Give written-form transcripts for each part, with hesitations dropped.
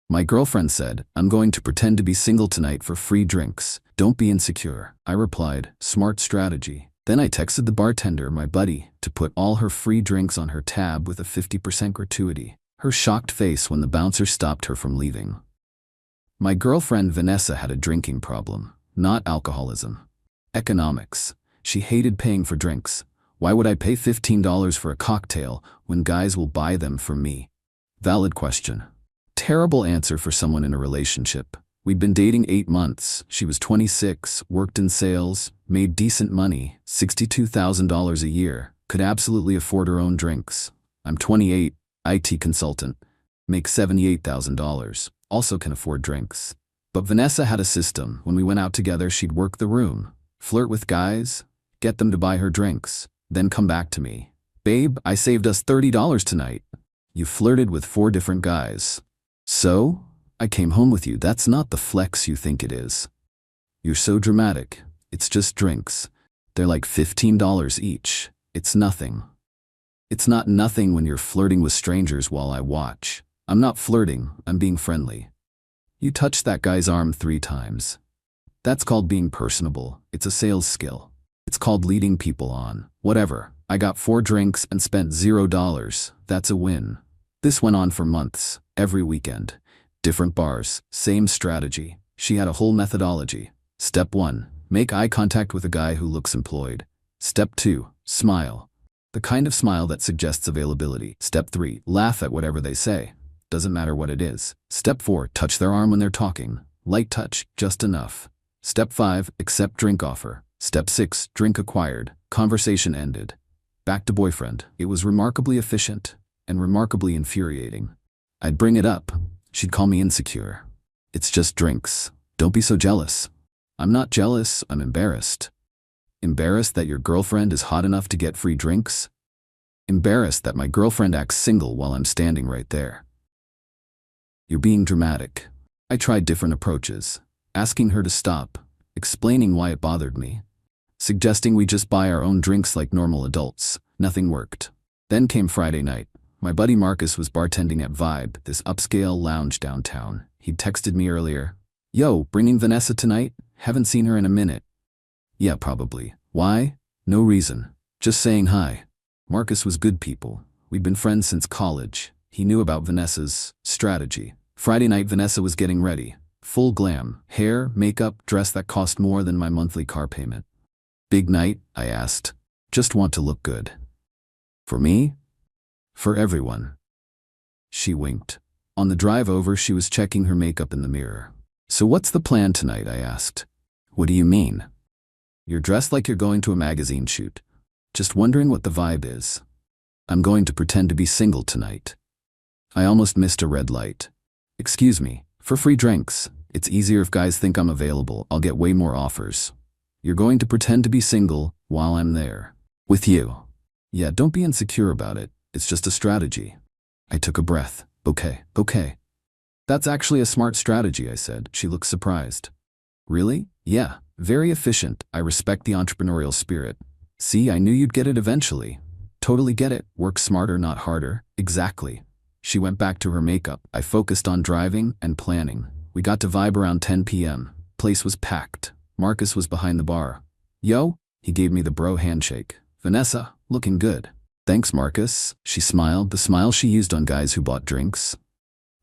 My girlfriend said, "I'm going to pretend to be single tonight for free drinks. Don't be insecure." I replied, "Smart strategy." Then I texted the bartender, my buddy, to put all her free drinks on her tab with a 50% gratuity. Her shocked face when the bouncer stopped her from leaving. My girlfriend Vanessa had a drinking problem, not alcoholism. Economics. She hated paying for drinks. Why would I pay $15 for a cocktail when guys will buy them for me? Valid question. Terrible answer for someone in a relationship. We'd been dating 8 months. She was 26, worked in sales, made decent money, $62,000 a year, could absolutely afford her own drinks. I'm 28, IT consultant, make $78,000, also can afford drinks. But Vanessa had a system. When we went out together, she'd work the room, flirt with guys, get them to buy her drinks, then come back to me. "Babe, I saved us $30 tonight." You flirted with 4 different guys. "So? I came home with you." That's not the flex you think it is. You're so dramatic. It's just drinks. They're like $15 each. It's nothing. It's not nothing when you're flirting with strangers while I watch. I'm not flirting, I'm being friendly. You touched that guy's arm 3 times. That's called being personable. It's a sales skill. It's called leading people on. Whatever. I got 4 drinks and spent $0. That's a win. This went on for months, every weekend. Different bars, same strategy. She had a whole methodology. Step 1, make eye contact with a guy who looks employed. Step 2, smile. The kind of smile that suggests availability. Step 3, laugh at whatever they say. Doesn't matter what it is. Step 4, touch their arm when they're talking. Light touch, just enough. Step 5, accept drink offer. Step 6, drink acquired. Conversation ended. Back to boyfriend. It was remarkably efficient and remarkably infuriating. I'd bring it up. She'd call me insecure. "It's just drinks. Don't be so jealous." I'm not jealous, I'm embarrassed. Embarrassed that your girlfriend is hot enough to get free drinks? Embarrassed that my girlfriend acts single while I'm standing right there. You're being dramatic. I tried different approaches. Asking her to stop. Explaining why it bothered me. Suggesting we just buy our own drinks like normal adults. Nothing worked. Then came Friday night. My buddy Marcus was bartending at Vibe, this upscale lounge downtown. He'd texted me earlier. "Yo, bringing Vanessa tonight? Haven't seen her in a minute." "Yeah, probably." "Why?" "No reason. Just saying hi." Marcus was good people. We'd been friends since college. He knew about Vanessa's strategy. Friday night, Vanessa was getting ready. Full glam. Hair, makeup, dress that cost more than my monthly car payment. "Big night?" I asked. "Just want to look good." "For me?" "For everyone." She winked. On the drive over, she was checking her makeup in the mirror. "So what's the plan tonight?" I asked. "What do you mean?" "You're dressed like you're going to a magazine shoot." "Just wondering what the vibe is." "I'm going to pretend to be single tonight." I almost missed a red light. "Excuse me, for free drinks. It's easier if guys think I'm available. I'll get way more offers." "You're going to pretend to be single while I'm there." "With you." "Yeah, don't be insecure about it. It's just a strategy." I took a breath. Okay. "That's actually a smart strategy," I said. She looked surprised. "Really?" "Yeah, very efficient. I respect the entrepreneurial spirit." "See, I knew you'd get it eventually." "Totally get it. Work smarter, not harder." "Exactly." She went back to her makeup. I focused on driving and planning. We got to Vibe around 10 p.m. Place was packed. Marcus was behind the bar. "Yo," he gave me the bro handshake. "Vanessa, looking good." "Thanks, Marcus." She smiled, the smile she used on guys who bought drinks.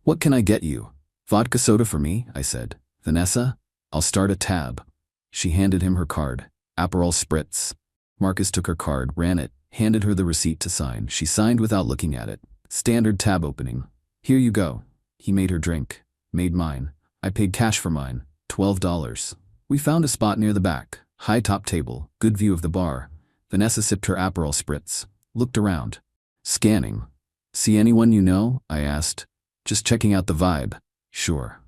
"What can I get you?" "Vodka soda for me," I said. "Vanessa, I'll start a tab." She handed him her card. "Aperol Spritz." Marcus took her card, ran it, handed her the receipt to sign. She signed without looking at it. Standard tab opening. "Here you go." He made her drink. Made mine. I paid cash for mine. $12. We found a spot near the back. High top table. Good view of the bar. Vanessa sipped her Aperol Spritz. Looked around. Scanning. "See anyone you know?" I asked. "Just checking out the vibe." "Sure."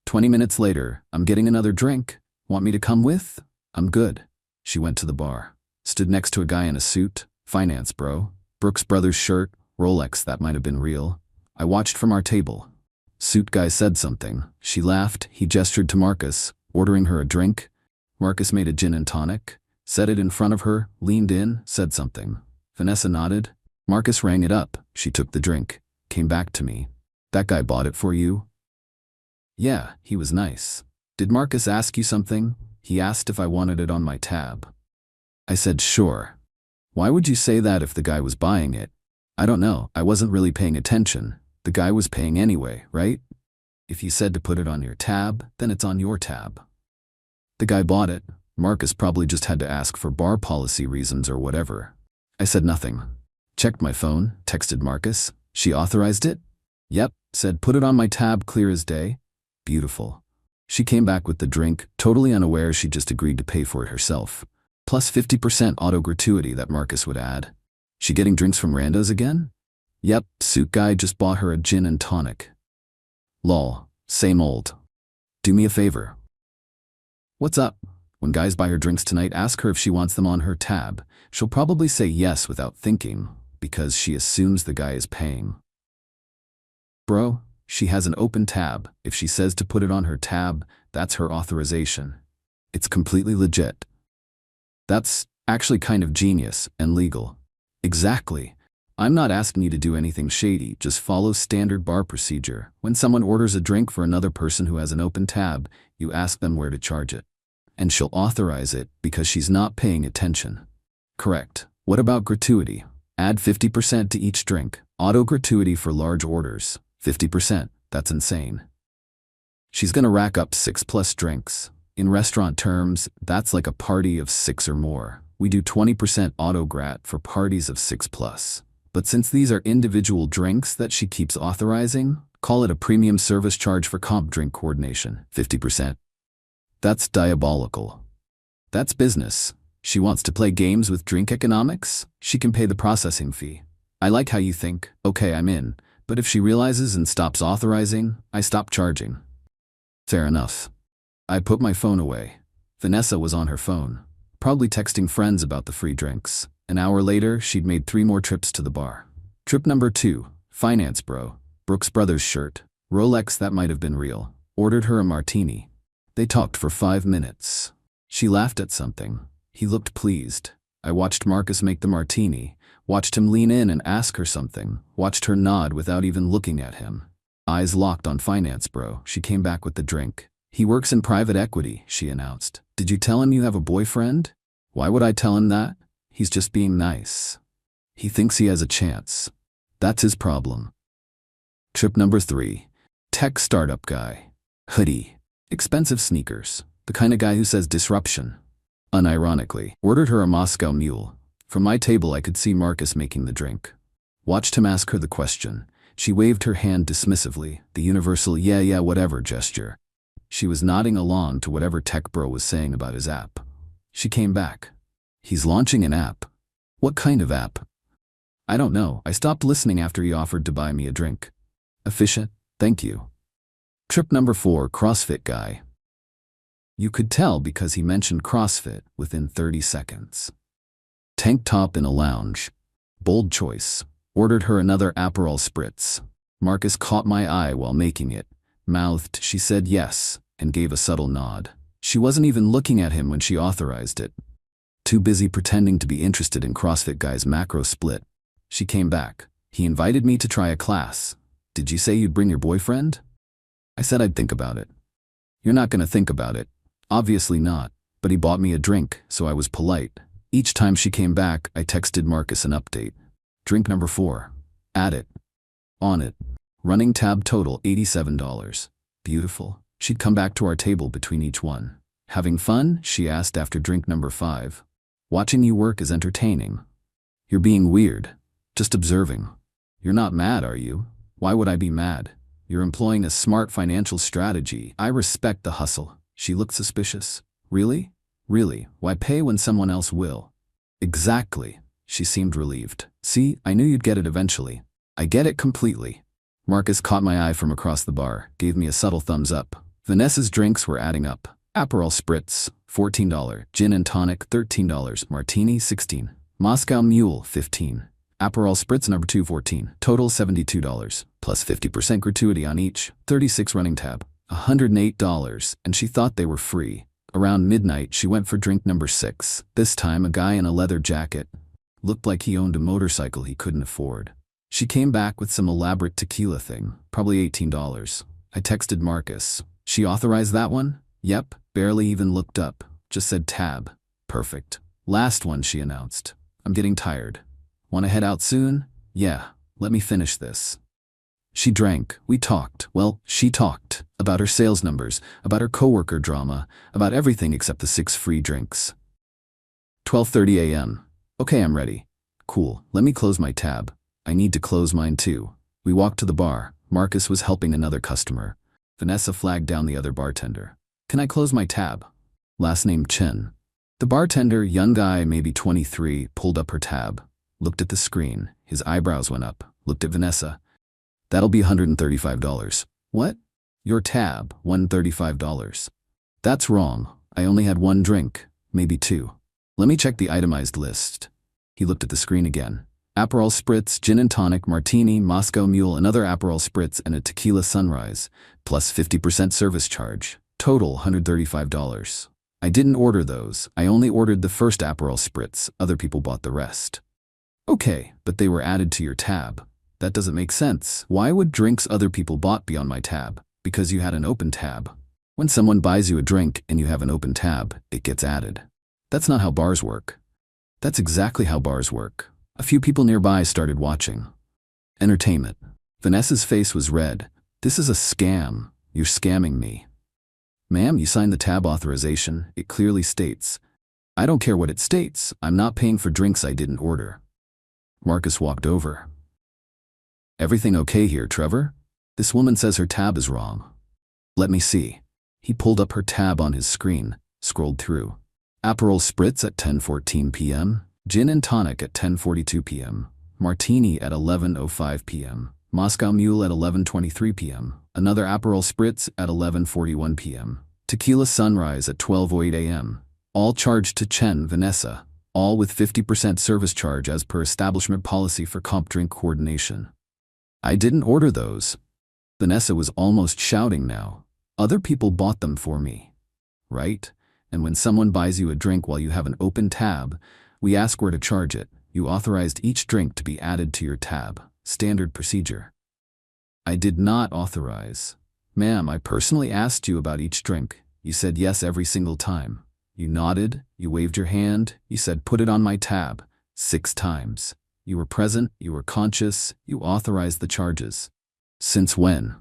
20 minutes later, "I'm getting another drink. Want me to come with?" "I'm good." She went to the bar. Stood next to a guy in a suit. Finance bro. Brooks Brothers shirt. Rolex that might have been real. I watched from our table. Suit guy said something. She laughed. He gestured to Marcus, ordering her a drink. Marcus made a gin and tonic. Set it in front of her, leaned in, said something. Vanessa nodded. Marcus rang it up. She took the drink. Came back to me. "That guy bought it for you?" Yeah, he was nice. Did Marcus ask you something? He asked if I wanted it on my tab. I said sure. Why would you say that if the guy was buying it? I don't know, I wasn't really paying attention. The guy was paying anyway, right? If you said to put it on your tab, then it's on your tab. The guy bought it. Marcus probably just had to ask for bar policy reasons or whatever. I said nothing. Checked my phone, texted Marcus. She authorized it? Yep, said put it on my tab clear as day. Beautiful. She came back with the drink, totally unaware she just agreed to pay for it herself. Plus 50% auto gratuity that Marcus would add. She getting drinks from randos again? Yep, suit guy just bought her a gin and tonic. Lol, same old. Do me a favor. What's up? When guys buy her drinks tonight, ask her if she wants them on her tab. She'll probably say yes without thinking, because she assumes the guy is paying. Bro, she has an open tab. If she says to put it on her tab, that's her authorization. It's completely legit. That's actually kind of genius and legal. Exactly. I'm not asking you to do anything shady, just follow standard bar procedure. When someone orders a drink for another person who has an open tab, you ask them where to charge it. And she'll authorize it because she's not paying attention. Correct. What about gratuity? Add 50% to each drink. Auto gratuity for large orders. 50%. That's insane. She's gonna rack up 6+ drinks. In restaurant terms, that's like a party of 6 or more. We do 20% auto grat for parties of 6+. But since these are individual drinks that she keeps authorizing, call it a premium service charge for comp drink coordination. 50%. That's diabolical. That's business. She wants to play games with drink economics? She can pay the processing fee. I like how you think. Okay, I'm in. But if she realizes and stops authorizing, I stop charging. Fair enough. I put my phone away. Vanessa was on her phone, probably texting friends about the free drinks. An hour later, she'd made 3 more trips to the bar. Trip number 2, finance bro. Brooks Brothers shirt. Rolex that might have been real. Ordered her a martini. They talked for 5 minutes. She laughed at something. He looked pleased. I watched Marcus make the martini, watched him lean in and ask her something, watched her nod without even looking at him. Eyes locked on finance bro. She came back with the drink. He works in private equity, she announced. Did you tell him you have a boyfriend? Why would I tell him that? He's just being nice. He thinks he has a chance. That's his problem. Trip number 3. Tech startup guy. Hoodie. Expensive sneakers. The kind of guy who says disruption. Unironically, ordered her a Moscow Mule. From my table I could see Marcus making the drink. Watched him ask her the question. She waved her hand dismissively, the universal yeah whatever gesture. She was nodding along to whatever tech bro was saying about his app. She came back. He's launching an app. What kind of app? I don't know. I stopped listening after he offered to buy me a drink. Efficient, thank you. Trip number 4, CrossFit guy. You could tell because he mentioned CrossFit within 30 seconds. Tank top in a lounge. Bold choice. Ordered her another Aperol Spritz. Marcus caught my eye while making it. Mouthed, she said yes, and gave a subtle nod. She wasn't even looking at him when she authorized it. Too busy pretending to be interested in CrossFit guy's macro split. She came back. He invited me to try a class. Did you say you'd bring your boyfriend? I said I'd think about it. You're not gonna think about it. Obviously not. But he bought me a drink, so I was polite. Each time she came back, I texted Marcus an update. Drink number 4. Add it. On it. Running tab total $87. Beautiful. She'd come back to our table between each one. Having fun? She asked after drink number 5. Watching you work is entertaining. You're being weird. Just observing. You're not mad, are you? Why would I be mad? You're employing a smart financial strategy. I respect the hustle. She looked suspicious. Really? Really? Why pay when someone else will? Exactly. She seemed relieved. See, I knew you'd get it eventually. I get it completely. Marcus caught my eye from across the bar, gave me a subtle thumbs up. Vanessa's drinks were adding up. Aperol Spritz, $14. Gin and tonic, $13. Martini, $16. Moscow Mule, $15. Aperol Spritz number 2, $14. Total $72. Plus 50% gratuity on each. 36 running tab. $108. And she thought they were free. Around midnight, she went for drink number 6. This time, a guy in a leather jacket. Looked like he owned a motorcycle he couldn't afford. She came back with some elaborate tequila thing, probably $18. I texted Marcus. She authorized that one? Yep, barely even looked up. Just said tab. Perfect. Last one, she announced. I'm getting tired. Want to head out soon? Yeah, let me finish this. She drank. We talked. Well, she talked. About her sales numbers, about her coworker drama, about everything except the 6 free drinks. 12:30 a.m. Okay, I'm ready. Cool, let me close my tab. I need to close mine too. We walked to the bar. Marcus was helping another customer. Vanessa flagged down the other bartender. Can I close my tab? Last name Chen. The bartender, young guy, maybe 23, pulled up her tab. Looked at the screen. His eyebrows went up. Looked at Vanessa. That'll be $135. What? Your tab, $135. That's wrong. I only had 1 drink, maybe 2. Let me check the itemized list. He looked at the screen again. Aperol Spritz, Gin and Tonic, Martini, Moscow Mule, another Aperol Spritz, and a Tequila Sunrise, plus 50% service charge. Total $135. I didn't order those. I only ordered the first Aperol Spritz. Other people bought the rest. Okay, but they were added to your tab. That doesn't make sense. Why would drinks other people bought be on my tab? Because you had an open tab. When someone buys you a drink and you have an open tab, it gets added. That's not how bars work. That's exactly how bars work. A few people nearby started watching. Entertainment. Vanessa's face was red. This is a scam. You're scamming me. Ma'am, you signed the tab authorization. It clearly states. I don't care what it states. I'm not paying for drinks I didn't order. Marcus walked over. Everything okay here, Trevor? This woman says her tab is wrong. Let me see. He pulled up her tab on his screen, scrolled through. Aperol Spritz at 10:14 p.m., Gin and Tonic at 10:42 p.m., Martini at 11:05 p.m., Moscow Mule at 11:23 p.m., another Aperol Spritz at 11:41 p.m., Tequila Sunrise at 12:08 a.m., all charged to Chen Vanessa, all with 50% service charge as per establishment policy for comp drink coordination. I didn't order those. Vanessa was almost shouting now. Other people bought them for me. Right? And when someone buys you a drink while you have an open tab, we ask where to charge it. You authorized each drink to be added to your tab. Standard procedure. I did not authorize. Ma'am, I personally asked you about each drink. You said yes every single time. You nodded, you waved your hand, you said put it on my tab. 6 times. You were present, you were conscious, you authorized the charges. Since when?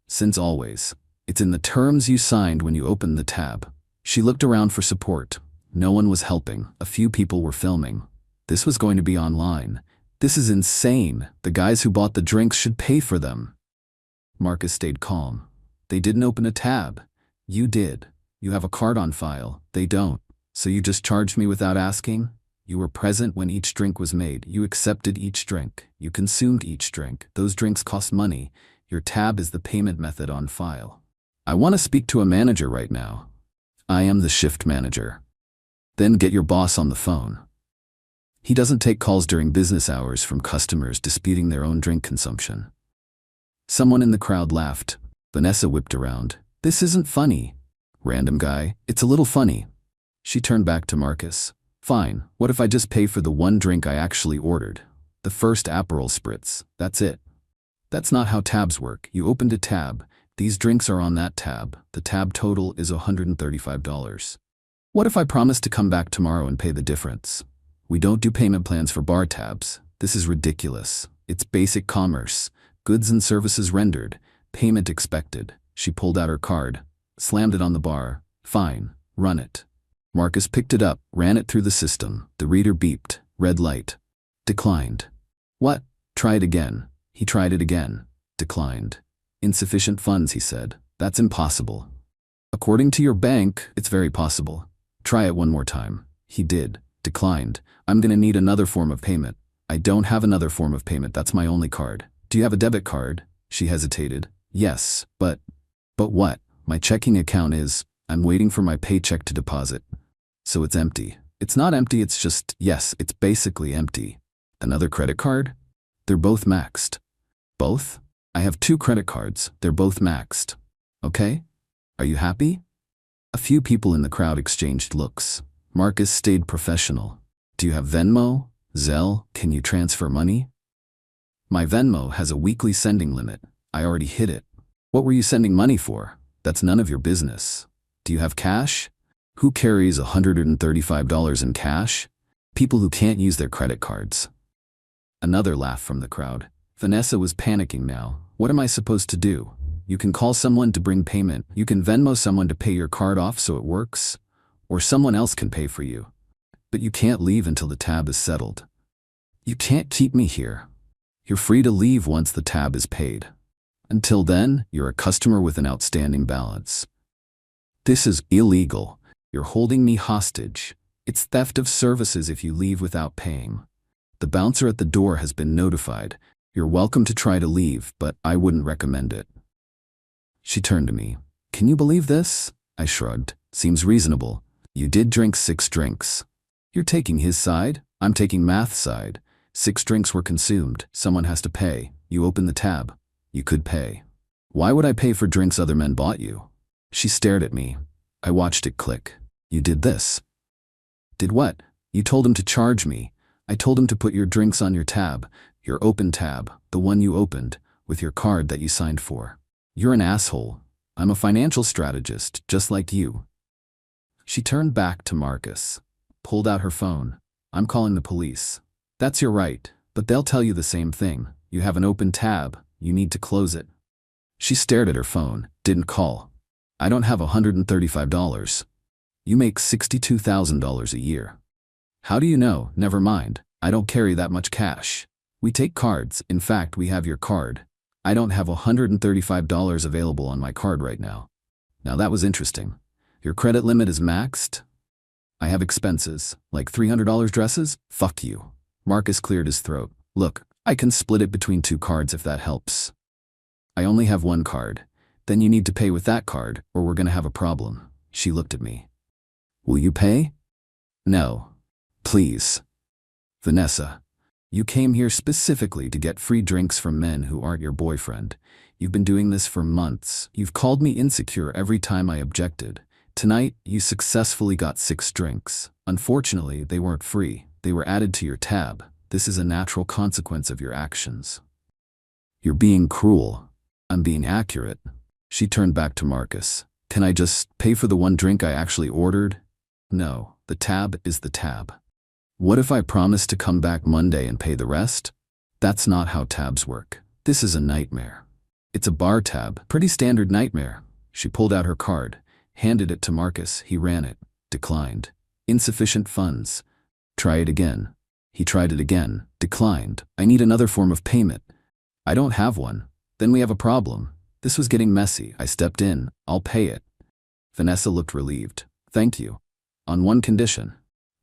Since always. It's in the terms you signed when you opened the tab. She looked around for support. No one was helping. A few people were filming. This was going to be online. This is insane. The guys who bought the drinks should pay for them. Marcus stayed calm. They didn't open a tab. You did. You have a card on file. They don't. So you just charged me without asking? You were present when each drink was made. You accepted each drink. You consumed each drink. Those drinks cost money. Your tab is the payment method on file. I want to speak to a manager right now. I am the shift manager. Then get your boss on the phone. He doesn't take calls during business hours from customers disputing their own drink consumption. Someone in the crowd laughed. Vanessa whipped around. This isn't funny. Random guy, it's a little funny. She turned back to Marcus. Fine, what if I just pay for the 1 drink I actually ordered? The first Aperol Spritz, that's it. That's not how tabs work. You opened a tab. These drinks are on that tab. The tab total is $135. What if I promise to come back tomorrow and pay the difference? We don't do payment plans for bar tabs. This is ridiculous. It's basic commerce. Goods and services rendered. Payment expected. She pulled out her card, slammed it on the bar. Fine, run it. Marcus picked it up, ran it through the system. The reader beeped. Red light. Declined. What? Try it again. He tried it again. Declined. Insufficient funds, he said. That's impossible. According to your bank, it's very possible. Try it one more time. He did. Declined. I'm gonna need another form of payment. I don't have another form of payment. That's my only card. Do you have a debit card? She hesitated. Yes, but what? My checking account is, I'm waiting for my paycheck to deposit. So it's empty. It's not empty, it's just, yes, it's basically empty. Another credit card? They're both maxed. Both? I have 2 credit cards. They're both maxed. Okay? Are you happy? A few people in the crowd exchanged looks. Marcus stayed professional. Do you have Venmo? Zelle? Can you transfer money? My Venmo has a weekly sending limit. I already hit it. What were you sending money for? That's none of your business. Do you have cash? Who carries $135 in cash? People who can't use their credit cards. Another laugh from the crowd. Vanessa was panicking now. What am I supposed to do? You can call someone to bring payment. You can Venmo someone to pay your card off so it works. Or someone else can pay for you. But you can't leave until the tab is settled. You can't keep me here. You're free to leave once the tab is paid. Until then, you're a customer with an outstanding balance. This is illegal. You're holding me hostage. It's theft of services if you leave without paying. The bouncer at the door has been notified. You're welcome to try to leave, but I wouldn't recommend it. She turned to me. Can you believe this? I shrugged. Seems reasonable. You did drink 6 drinks. You're taking his side. I'm taking Math's side. 6 drinks were consumed. Someone has to pay. You open the tab. You could pay. Why would I pay for drinks other men bought you? She stared at me. I watched it click. You did this. Did what? You told him to charge me. I told him to put your drinks on your tab, your open tab, the one you opened, with your card that you signed for. You're an asshole. I'm a financial strategist, just like you. She turned back to Marcus, pulled out her phone. I'm calling the police. That's your right, but they'll tell you the same thing. You have an open tab. You need to close it. She stared at her phone, didn't call. I don't have $135. You make $62,000 a year. How do you know? Never mind. I don't carry that much cash. We take cards. In fact, we have your card. I don't have $135 available on my card right now. Now that was interesting. Your credit limit is maxed? I have expenses, like $300 dresses? Fuck you. Marcus cleared his throat. Look, I can split it between 2 cards if that helps. I only have 1 card. Then you need to pay with that card, or we're gonna have a problem. She looked at me. Will you pay? No. Please. Vanessa, you came here specifically to get free drinks from men who aren't your boyfriend. You've been doing this for months. You've called me insecure every time I objected. Tonight, you successfully got 6 drinks. Unfortunately, they weren't free. They were added to your tab. This is a natural consequence of your actions. You're being cruel. I'm being accurate. She turned back to Marcus. Can I just pay for the 1 drink I actually ordered? No, the tab is the tab. What if I promise to come back Monday and pay the rest? That's not how tabs work. This is a nightmare. It's a bar tab, pretty standard nightmare. She pulled out her card, handed it to Marcus. He ran it, declined. Insufficient funds. Try it again. He tried it again, declined. I need another form of payment. I don't have one. Then we have a problem. This was getting messy. I stepped in. I'll pay it. Vanessa looked relieved. Thank you. On one condition.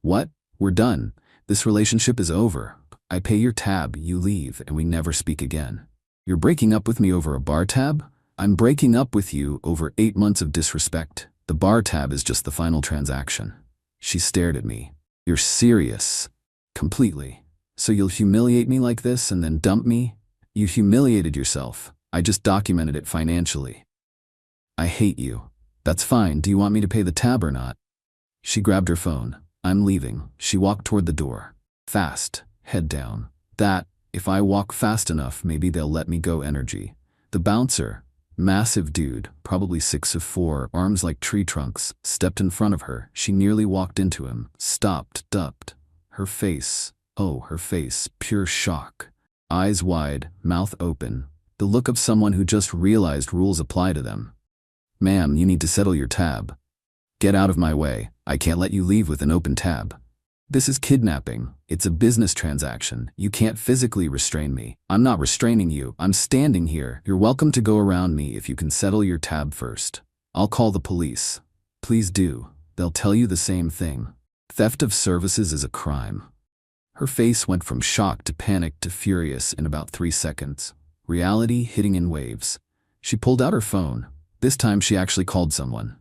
What? We're done. This relationship is over. I pay your tab, you leave, and we never speak again. You're breaking up with me over a bar tab? I'm breaking up with you over 8 months of disrespect. The bar tab is just the final transaction. She stared at me. You're serious. Completely. So you'll humiliate me like this and then dump me? You humiliated yourself. I just documented it financially. I hate you. That's fine. Do you want me to pay the tab or not? She grabbed her phone. I'm leaving. She walked toward the door. Fast. Head down. That, if I walk fast enough, maybe they'll let me go energy. The bouncer, massive dude, probably 6'4", arms like tree trunks, stepped in front of her. She nearly walked into him. Stopped, ducked. Her face, her face, pure shock. Eyes wide, mouth open. The look of someone who just realized rules apply to them. Ma'am, you need to settle your tab. Get out of my way. I can't let you leave with an open tab. This is kidnapping. It's a business transaction. You can't physically restrain me. I'm not restraining you. I'm standing here. You're welcome to go around me if you can settle your tab first. I'll call the police. Please do. They'll tell you the same thing. Theft of services is a crime. Her face went from shock to panic to furious in about 3 seconds. Reality hitting in waves. She pulled out her phone. This time she actually called someone.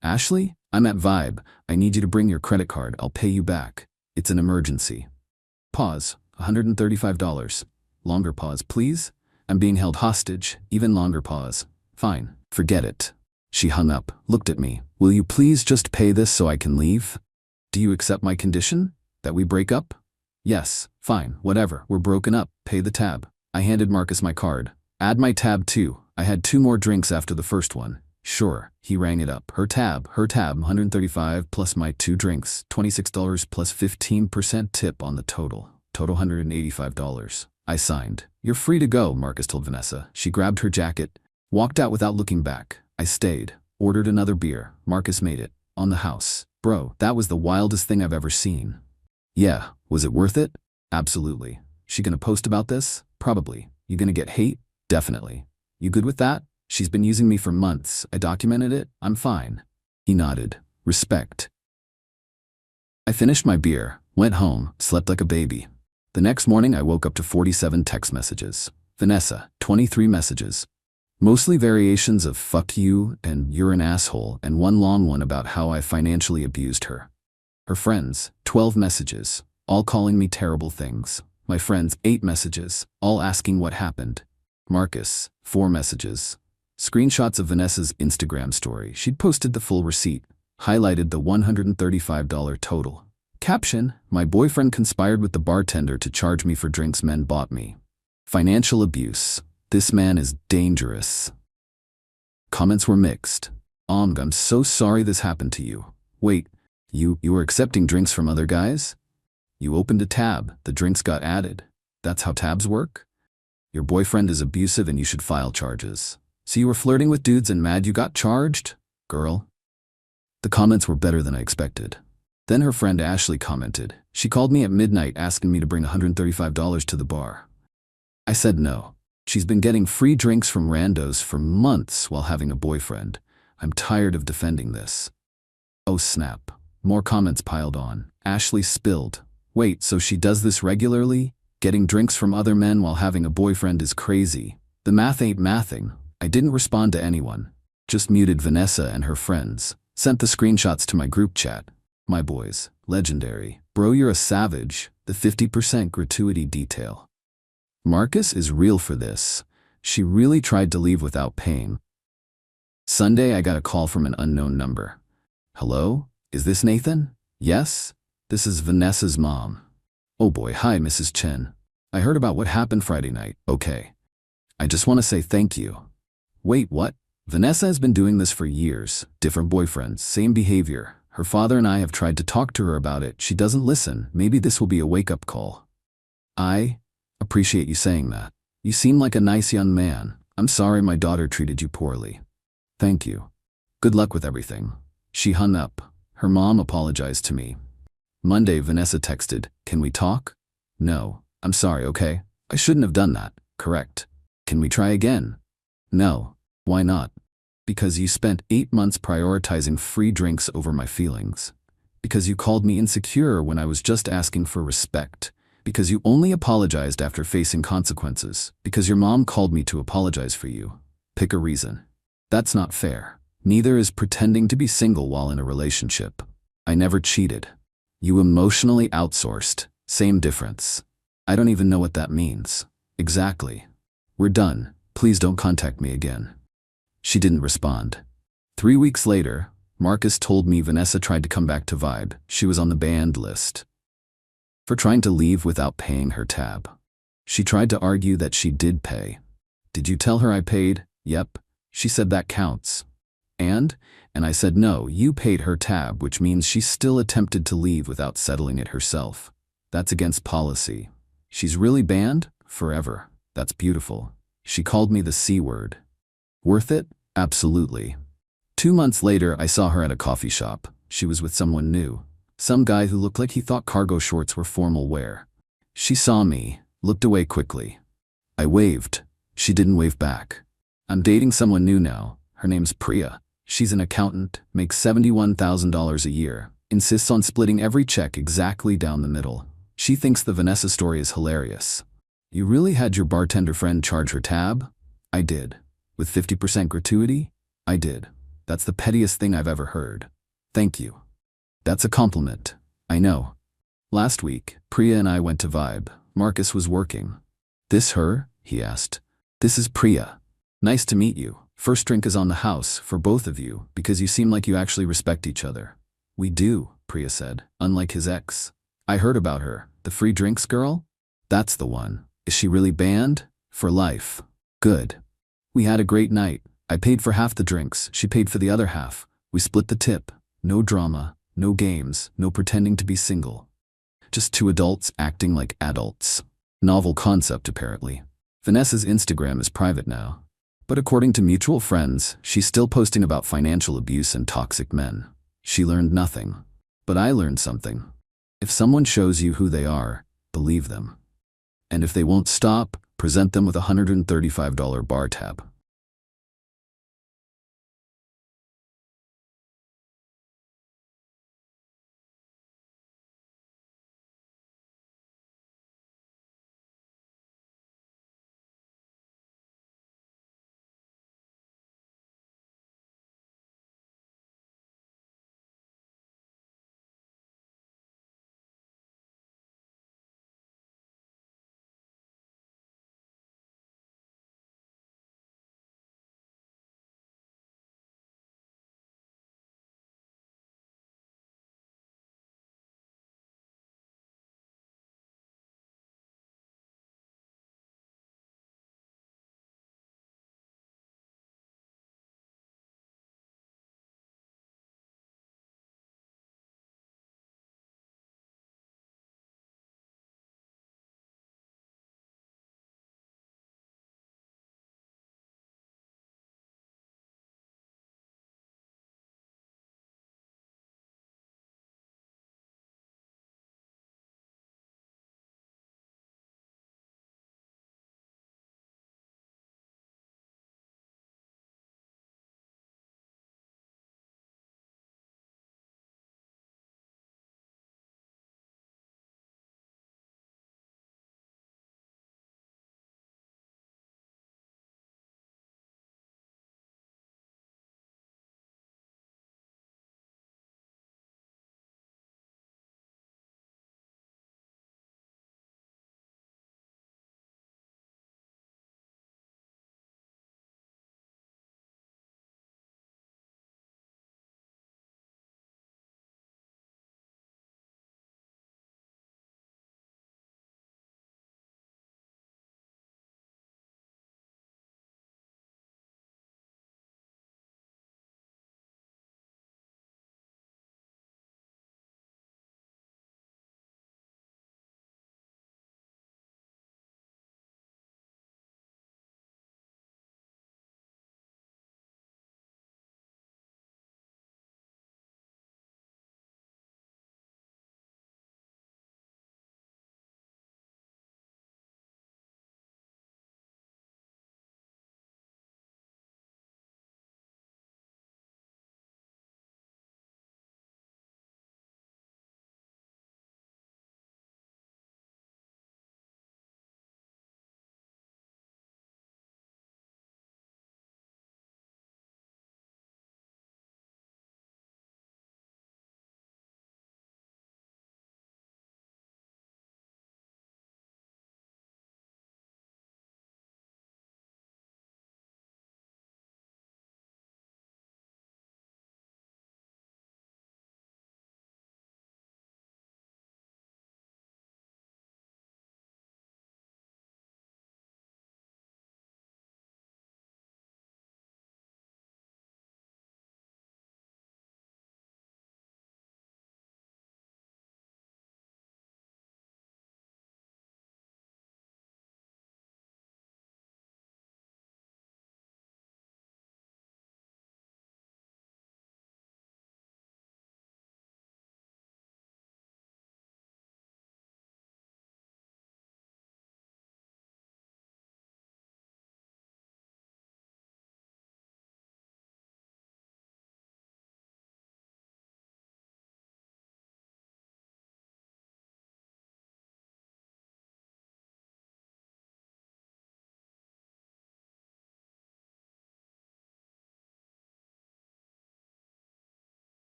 Ashley? I'm at Vibe. I need you to bring your credit card. I'll pay you back. It's an emergency. Pause. $135. Longer pause, please. I'm being held hostage. Even longer pause. Fine. Forget it. She hung up, looked at me. Will you please just pay this so I can leave? Do you accept my condition? That we break up? Yes. Fine. Whatever. We're broken up. Pay the tab. I handed Marcus my card. Add my tab too. I had 2 more drinks after the first one. Sure, he rang it up. Her tab, 135 plus my 2 drinks, $26 plus 15% tip on the total. Total $185. I signed. You're free to go, Marcus told Vanessa. She grabbed her jacket, walked out without looking back. I stayed, ordered another beer. Marcus made it. On the house. Bro, that was the wildest thing I've ever seen. Yeah, was it worth it? Absolutely. She gonna post about this? Probably. You gonna get hate? Definitely. You good with that? She's been using me for months. I documented it. I'm fine. He nodded. Respect. I finished my beer, went home, slept like a baby. The next morning I woke up to 47 text messages. Vanessa, 23 messages. Mostly variations of fuck you and you're an asshole, and one long one about how I financially abused her. Her friends, 12 messages, all calling me terrible things. My friends, 8 messages, all asking what happened. Marcus, 4 messages. Screenshots of Vanessa's Instagram story. She'd posted the full receipt, highlighted the $135 total. Caption, my boyfriend conspired with the bartender to charge me for drinks men bought me. Financial abuse. This man is dangerous. Comments were mixed. I'm so sorry this happened to you. Wait, you were accepting drinks from other guys? You opened a tab, the drinks got added. That's how tabs work? Your boyfriend is abusive and you should file charges. So you were flirting with dudes and mad you got charged? Girl. The comments were better than I expected. Then her friend Ashley commented. She called me at midnight asking me to bring $135 to the bar. I said no. She's been getting free drinks from randos for months while having a boyfriend. I'm tired of defending this. Oh snap. More comments piled on. Ashley spilled. Wait, so she does this regularly? Getting drinks from other men while having a boyfriend is crazy. The math ain't mathing. I didn't respond to anyone. Just muted Vanessa and her friends. Sent the screenshots to my group chat. My boys. Legendary. Bro, you're a savage. The 50% gratuity detail. Marcus is real for this. She really tried to leave without paying. Sunday, I got a call from an unknown number. Hello? Is this Nathan? Yes? This is Vanessa's mom. Oh boy, hi Mrs. Chen. I heard about what happened Friday night. Okay. I just want to say thank you. Wait, what? Vanessa has been doing this for years. Different boyfriends, same behavior. Her father and I have tried to talk to her about it. She doesn't listen. Maybe this will be a wake-up call. I appreciate you saying that. You seem like a nice young man. I'm sorry my daughter treated you poorly. Thank you. Good luck with everything. She hung up. Her mom apologized to me. Monday, Vanessa texted, "Can we talk?" No. I'm sorry, okay? I shouldn't have done that. Correct. Can we try again? No. Why not? Because you spent 8 months prioritizing free drinks over my feelings. Because you called me insecure when I was just asking for respect. Because you only apologized after facing consequences. Because your mom called me to apologize for you. Pick a reason. That's not fair. Neither is pretending to be single while in a relationship. I never cheated. You emotionally outsourced. Same difference. I don't even know what that means. Exactly. We're done. Please don't contact me again. She didn't respond. 3 weeks later, Marcus told me Vanessa tried to come back to Vibe. She was on the banned list for trying to leave without paying her tab. She tried to argue that she did pay. Did you tell her I paid? Yep. She said that counts. And I said no, you paid her tab, which means she still attempted to leave without settling it herself. That's against policy. She's really banned? Forever. That's beautiful. She called me the C word. Worth it? Absolutely. 2 months later, I saw her at a coffee shop. She was with someone new. Some guy who looked like he thought cargo shorts were formal wear. She saw me, looked away quickly. I waved. She didn't wave back. I'm dating someone new now. Her name's Priya. She's an accountant, makes $71,000 a year, insists on splitting every check exactly down the middle. She thinks the Vanessa story is hilarious. You really had your bartender friend charge her tab? I did. With 50% gratuity? I did. That's the pettiest thing I've ever heard. Thank you. That's a compliment. I know. Last week, Priya and I went to Vibe. Marcus was working. This her? He asked. This is Priya. Nice to meet you. First drink is on the house for both of you because you seem like you actually respect each other. We do, Priya said, unlike his ex. I heard about her. The free drinks girl? That's the one. Is she really banned? For life. Good. We had a great night. I paid for half the drinks, she paid for the other half. We split the tip. No drama, no games, no pretending to be single. Just two adults acting like adults. Novel concept, apparently. Vanessa's Instagram is private now. But according to mutual friends, she's still posting about financial abuse and toxic men. She learned nothing. But I learned something. If someone shows you who they are, believe them. And if they won't stop, present them with a $135 bar tab.